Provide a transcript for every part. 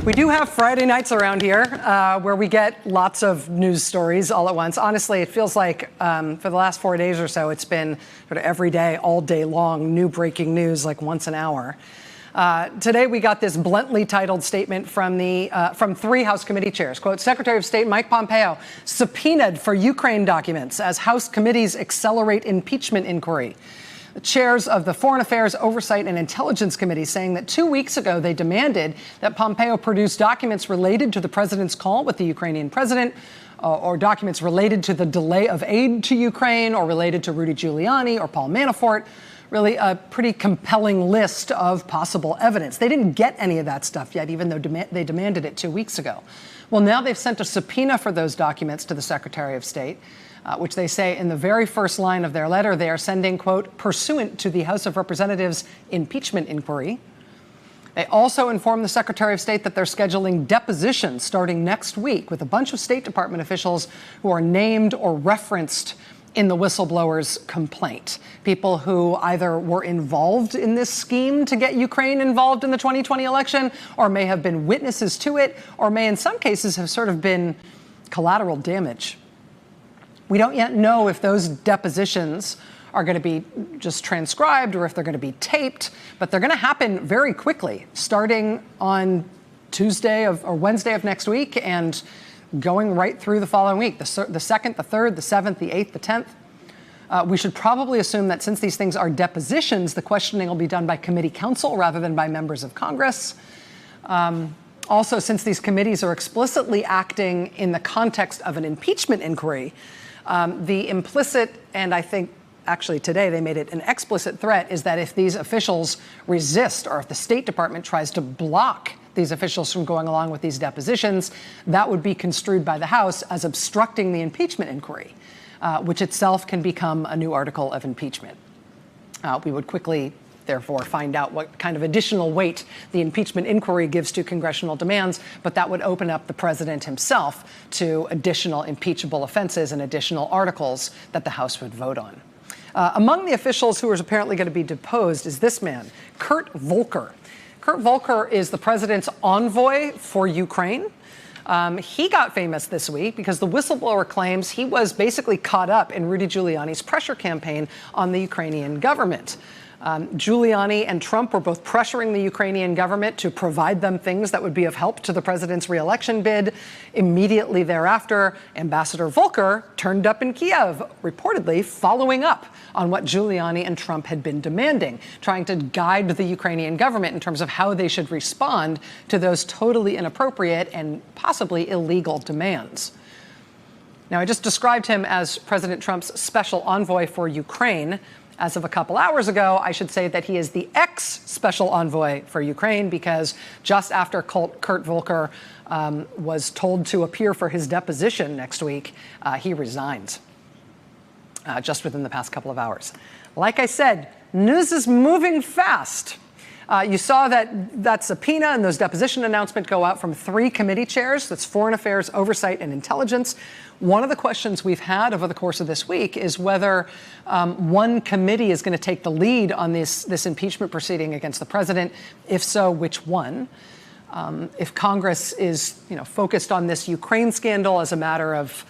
We do have Friday nights around here where we get lots of news stories all at once. Honestly, it feels like for the last 4 days or so, it's been sort of every day, all day long, new breaking news like once an hour. Today, we got this bluntly titled statement from three House committee chairs. Quote, Secretary of State Mike Pompeo subpoenaed for Ukraine documents as House committees accelerate impeachment inquiry. The chairs of the Foreign Affairs, Oversight and Intelligence Committee saying that 2 weeks ago they demanded that Pompeo produce documents related to the president's call with the Ukrainian president or documents related to the delay of aid to Ukraine or related to Rudy Giuliani or Paul Manafort. Really a pretty compelling list of possible evidence. They didn't get any of that stuff yet, even though they demanded it 2 weeks ago. Well, now they've sent a subpoena for those documents to the Secretary of State, which they say in the very first line of their letter, they are sending, quote, pursuant to the House of Representatives impeachment inquiry. They also inform the Secretary of State that they're scheduling depositions starting next week with a bunch of State Department officials who are named or referenced in the whistleblower's complaint. People who either were involved in this scheme to get Ukraine involved in the 2020 election, or may have been witnesses to it, or may in some cases have sort of been collateral damage. We don't yet know if those depositions are going to be just transcribed or if they're going to be taped, but they're going to happen very quickly, starting on Tuesday or Wednesday of next week and going right through the following week, the 2nd, the 3rd, the 7th, the 8th, the 10th. We should probably assume that since these things are depositions, the questioning will be done by committee counsel rather than by members of Congress. Also, since these committees are explicitly acting in the context of an impeachment inquiry, the implicit, and I think actually today they made it an explicit threat, is that if these officials resist or if the State Department tries to block these officials from going along with these depositions, that would be construed by the House as obstructing the impeachment inquiry, which itself can become a new article of impeachment. We would quickly, therefore, find out what kind of additional weight the impeachment inquiry gives to congressional demands, but that would open up the president himself to additional impeachable offenses and additional articles that the House would vote on. Among the officials who are apparently going to be deposed is this man, Kurt Volker. Kurt Volker is the president's envoy for Ukraine. He got famous this week because the whistleblower claims he was basically caught up in Rudy Giuliani's pressure campaign on the Ukrainian government. Giuliani and Trump were both pressuring the Ukrainian government to provide them things that would be of help to the president's reelection bid. Immediately thereafter, Ambassador Volker turned up in Kiev, reportedly following up on what Giuliani and Trump had been demanding, trying to guide the Ukrainian government in terms of how they should respond to those totally inappropriate and possibly illegal demands. Now, I just described him as President Trump's special envoy for Ukraine. As of a couple hours ago, I should say that he is the ex-special envoy for Ukraine because just after Kurt Volker was told to appear for his deposition next week, he resigned just within the past couple of hours. Like I said, news is moving fast. You saw that subpoena and those deposition announcements go out from 3 committee chairs. That's Foreign Affairs, Oversight, and Intelligence. One of the questions we've had over the course of this week is whether one committee is going to take the lead on this impeachment proceeding against the president. If so, which one? If Congress is, focused on this Ukraine scandal as a matter of,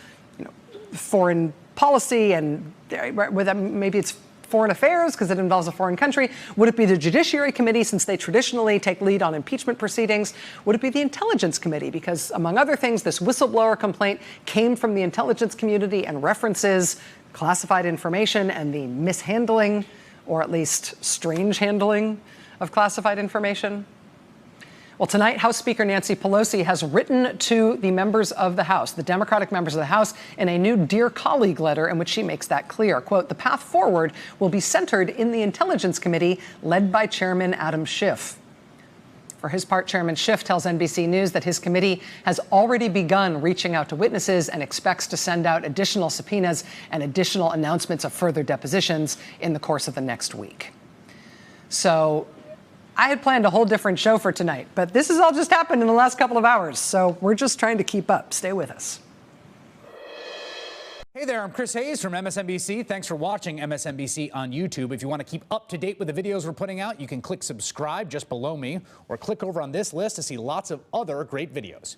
foreign policy and maybe it's Foreign Affairs because it involves a foreign country. Would it be the Judiciary Committee since they traditionally take lead on impeachment proceedings? Would it be the Intelligence Committee? Because among other things, this whistleblower complaint came from the intelligence community and references classified information and the mishandling, or at least strange handling, of classified information. Well, tonight, House Speaker Nancy Pelosi has written to the members of the House, the Democratic members of the House, in a new Dear Colleague letter in which she makes that clear. Quote, the path forward will be centered in the Intelligence Committee led by Chairman Adam Schiff. For his part, Chairman Schiff tells NBC News that his committee has already begun reaching out to witnesses and expects to send out additional subpoenas and additional announcements of further depositions in the course of the next week. So I had planned a whole different show for tonight, but this has all just happened in the last couple of hours, so we're just trying to keep up. Stay with us. Hey there, I'm Chris Hayes from MSNBC. Thanks for watching MSNBC on YouTube. If you want to keep up to date with the videos we're putting out, you can click subscribe just below me or click over on this list to see lots of other great videos.